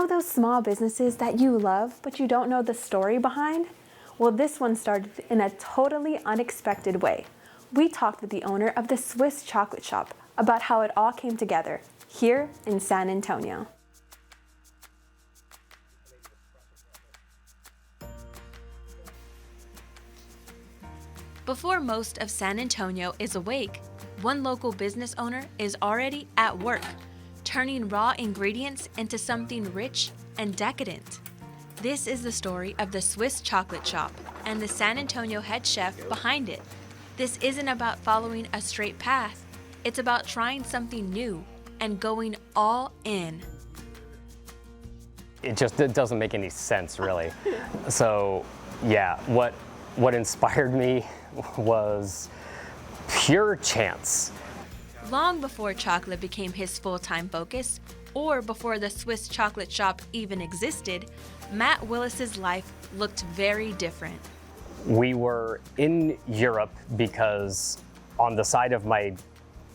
know those small businesses that you love, but you don't know the story behind? Well, this one started in a totally unexpected way. We talked with the owner of the Swiss Chocolate Shoppe about how it all came together here in San Antonio. Before most of San Antonio is awake, one local business owner is already at work, turning raw ingredients into something rich and decadent. This is the story of the Swiss Chocolate Shoppe and the San Antonio head chef behind it. This isn't about following a straight path. It's about trying something new and going all in. It doesn't make any sense, really. So, yeah, what inspired me was pure chance. Long before chocolate became his full-time focus, or before the Swiss Chocolate Shoppe even existed, Matt Willis's life looked very different. We were in Europe because on the side of my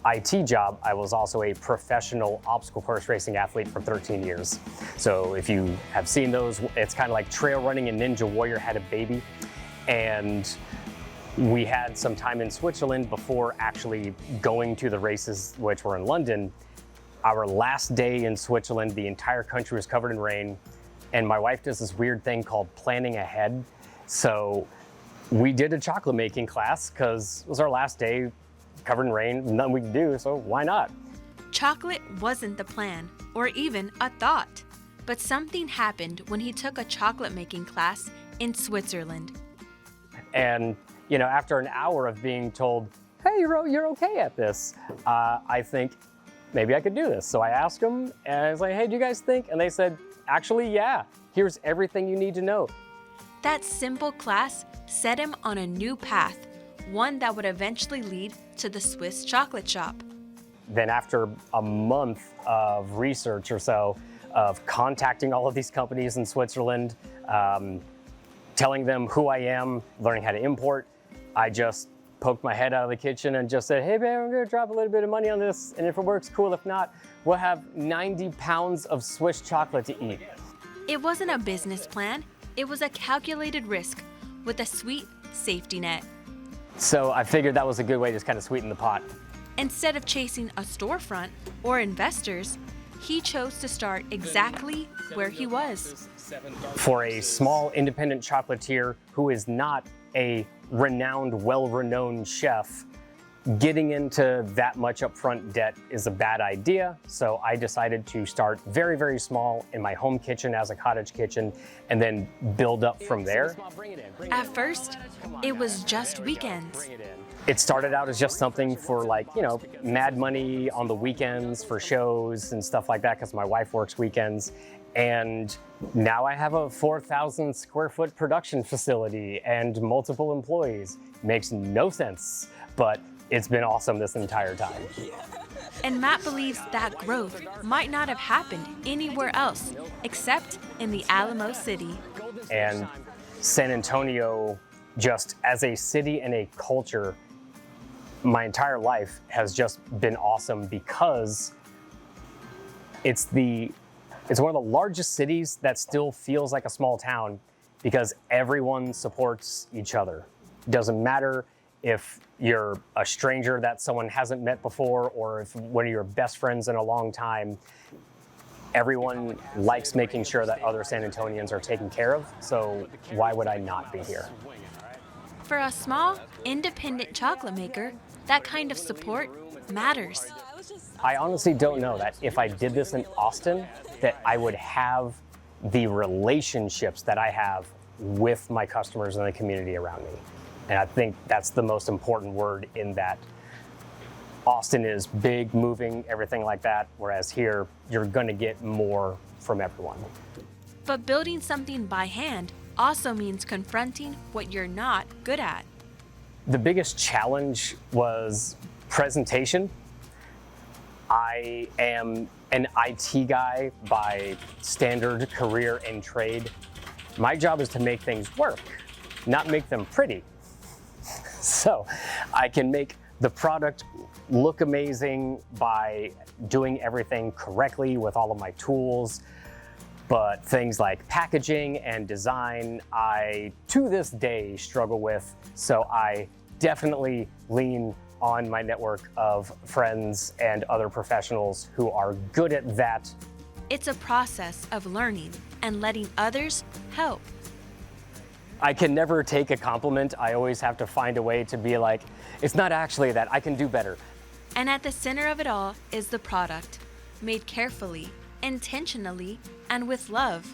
IT job, I was also a professional obstacle course racing athlete for 13 years. So if you have seen those, it's kind of like trail running and Ninja Warrior had a baby. And we had some time in Switzerland before actually going to the races, which were in London. Our last day in Switzerland, the entire country was covered in rain. And my wife does this weird thing called planning ahead. So we did a chocolate making class because it was our last day, covered in rain, nothing we could do, so why not? Chocolate wasn't the plan, or even a thought. But something happened when he took a chocolate making class in Switzerland. And after an hour of being told, hey, you're okay at this, I think maybe I could do this. So I asked them, and I was like, hey, do you guys think? And they said, actually, yeah, here's everything you need to know. That simple class set him on a new path, one that would eventually lead to the Swiss Chocolate Shoppe. Then after a month of research or so, of contacting all of these companies in Switzerland, telling them who I am, learning how to import, I just poked my head out of the kitchen and just said, hey, babe, I'm gonna drop a little bit of money on this, and if it works, cool. If not, we'll have 90 pounds of Swiss chocolate to eat. It wasn't a business plan. It was a calculated risk with a sweet safety net. So I figured that was a good way to just kind of sweeten the pot. Instead of chasing a storefront or investors, he chose to start exactly where he was. For a small independent chocolatier who is not a renowned, well-renowned chef, getting into that much upfront debt is a bad idea. So I decided to start very, very small in my home kitchen as a cottage kitchen and then build up from there. At first, it was just weekends. It started out as just something for mad money on the weekends for shows and stuff like that because my wife works weekends. And now I have a 4,000 square foot production facility and multiple employees. Makes no sense, but it's been awesome this entire time. And Matt believes that growth might not have happened anywhere else except in the Alamo City. And San Antonio, just as a city and a culture, my entire life has just been awesome because it's one of the largest cities that still feels like a small town because everyone supports each other. It doesn't matter if you're a stranger that someone hasn't met before or if one of your best friends in a long time. Everyone likes making sure that other San Antonians are taken care of, so why would I not be here? For a small, independent chocolate maker, that kind of support matters. I honestly don't know that if I did this in Austin, that I would have the relationships that I have with my customers and the community around me. And I think that's the most important word in that. Austin is big, moving, everything like that, whereas here, you're gonna get more from everyone. But building something by hand also means confronting what you're not good at. The biggest challenge was presentation. I am an IT guy by standard career and trade. My job is to make things work, not make them pretty. So I can make the product look amazing by doing everything correctly with all of my tools. But things like packaging and design, I, to this day, struggle with. So I definitely lean on my network of friends and other professionals who are good at that. It's a process of learning and letting others help. I can never take a compliment. I always have to find a way to be like, it's not actually that, I can do better. And at the center of it all is the product, made carefully, intentionally, and with love.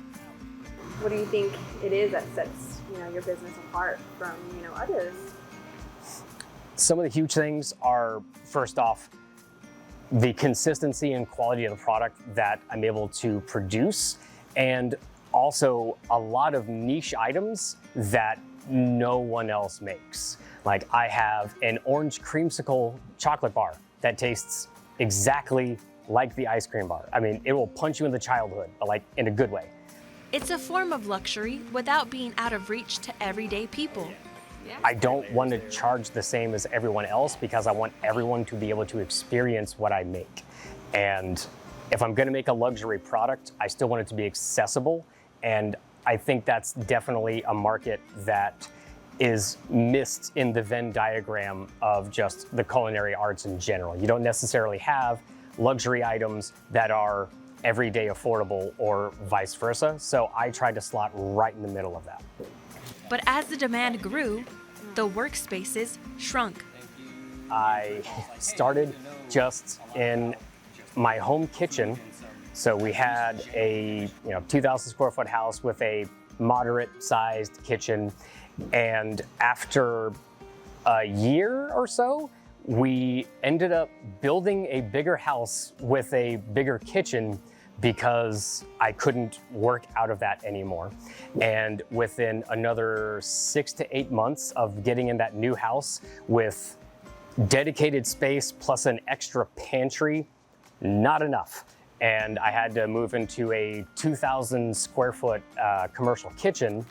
What do you think it is that sets, your business apart from, others? Some of the huge things are, first off, the consistency and quality of the product that I'm able to produce, and also a lot of niche items that no one else makes. Like I have an orange creamsicle chocolate bar that tastes exactly like the ice cream bar. I mean, it will punch you in the childhood, but like in a good way. It's a form of luxury without being out of reach to everyday people. I don't want to charge the same as everyone else because I want everyone to be able to experience what I make. And if I'm going to make a luxury product, I still want it to be accessible. And I think that's definitely a market that is missed in the Venn diagram of just the culinary arts in general. You don't necessarily have luxury items that are everyday affordable or vice versa. So I tried to slot right in the middle of that. But as the demand grew, the workspaces shrunk. I started just in my home kitchen. So we had a 2,000 square foot house with a moderate sized kitchen. And after a year or so, we ended up building a bigger house with a bigger kitchen because I couldn't work out of that anymore. And within another 6 to 8 months of getting in that new house with dedicated space plus an extra pantry, not enough. And I had to move into a 2,000 square foot commercial kitchen.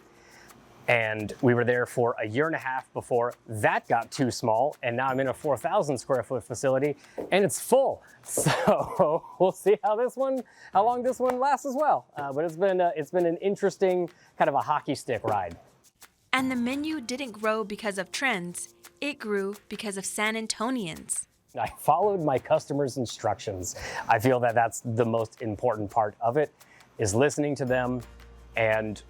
And we were there for a year and a half before that got too small. And now I'm in a 4,000 square foot facility and it's full. So we'll see how long this one lasts as well. But it's been an interesting kind of a hockey stick ride. And the menu didn't grow because of trends. It grew because of San Antonians. I followed my customers' instructions. I feel that that's the most important part of it, is listening to them and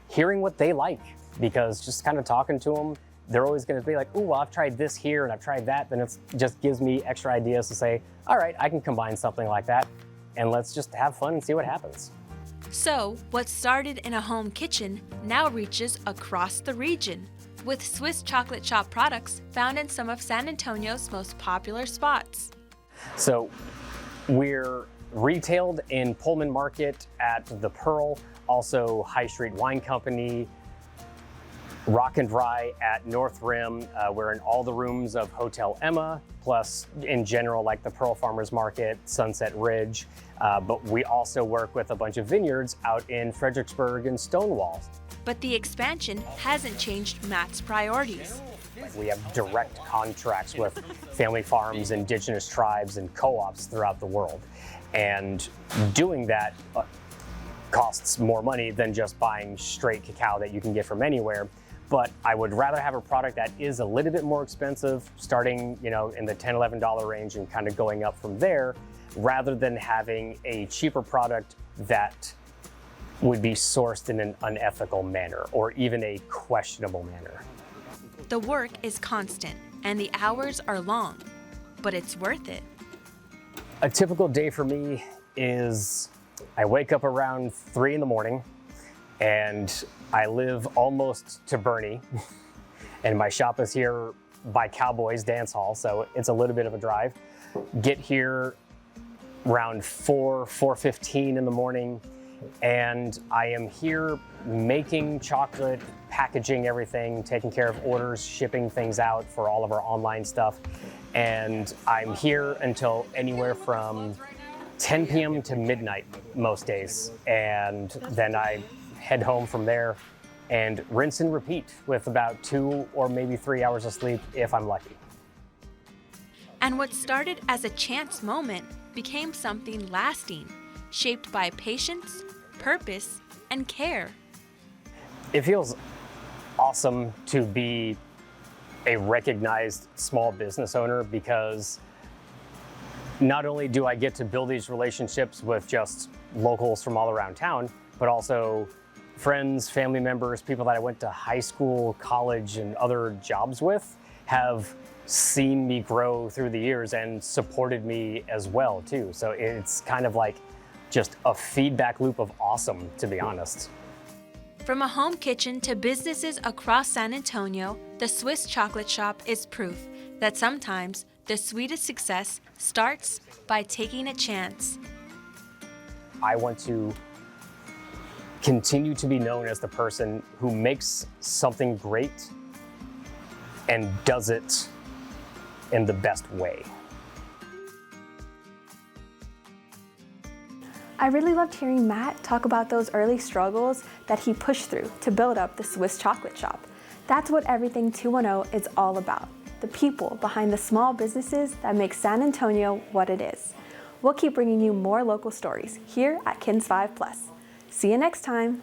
hearing what they like. Because just kind of talking to them, they're always going to be like, "Ooh, well, I've tried this here and I've tried that." Then it just gives me extra ideas to say, all right, I can combine something like that and let's just have fun and see what happens. So what started in a home kitchen now reaches across the region, with Swiss Chocolate Shoppe products found in some of San Antonio's most popular spots. So we're retailed in Pullman Market at the Pearl, also High Street Wine Company, Rock and Dry at North Rim. We're in all the rooms of Hotel Emma, plus in general, like the Pearl Farmers Market, Sunset Ridge. But we also work with a bunch of vineyards out in Fredericksburg and Stonewall. But the expansion hasn't changed Matt's priorities. We have direct contracts with family farms, indigenous tribes, and co-ops throughout the world. And doing that costs more money than just buying straight cacao that you can get from anywhere. But I would rather have a product that is a little bit more expensive, starting in the $10, $11 range and kind of going up from there, rather than having a cheaper product that would be sourced in an unethical manner or even a questionable manner. The work is constant and the hours are long, but it's worth it. A typical day for me is I wake up around 3 in the morning and I live almost to Bernie and my shop is here by Cowboys Dance Hall, so it's a little bit of a drive. Get here around 4:15 in the morning, and I am here making chocolate, packaging everything, taking care of orders, shipping things out for all of our online stuff. And I'm here until anywhere from 10 p.m. to midnight most days. And then I head home from there and rinse and repeat with about 2 or maybe 3 hours of sleep if I'm lucky. And what started as a chance moment became something lasting, shaped by patience, purpose, and care. It feels awesome to be a recognized small business owner because not only do I get to build these relationships with just locals from all around town, but also friends, family members, people that I went to high school, college, and other jobs with have seen me grow through the years and supported me as well too. So it's kind of like just a feedback loop of awesome, to be honest. From a home kitchen to businesses across San Antonio, the Swiss Chocolate Shoppe is proof that sometimes the sweetest success starts by taking a chance. I want to continue to be known as the person who makes something great and does it in the best way. I really loved hearing Matt talk about those early struggles that he pushed through to build up the Swiss Chocolate Shoppe. That's what Everything 210 is all about, the people behind the small businesses that make San Antonio what it is. We'll keep bringing you more local stories here at KINS 5+. See you next time.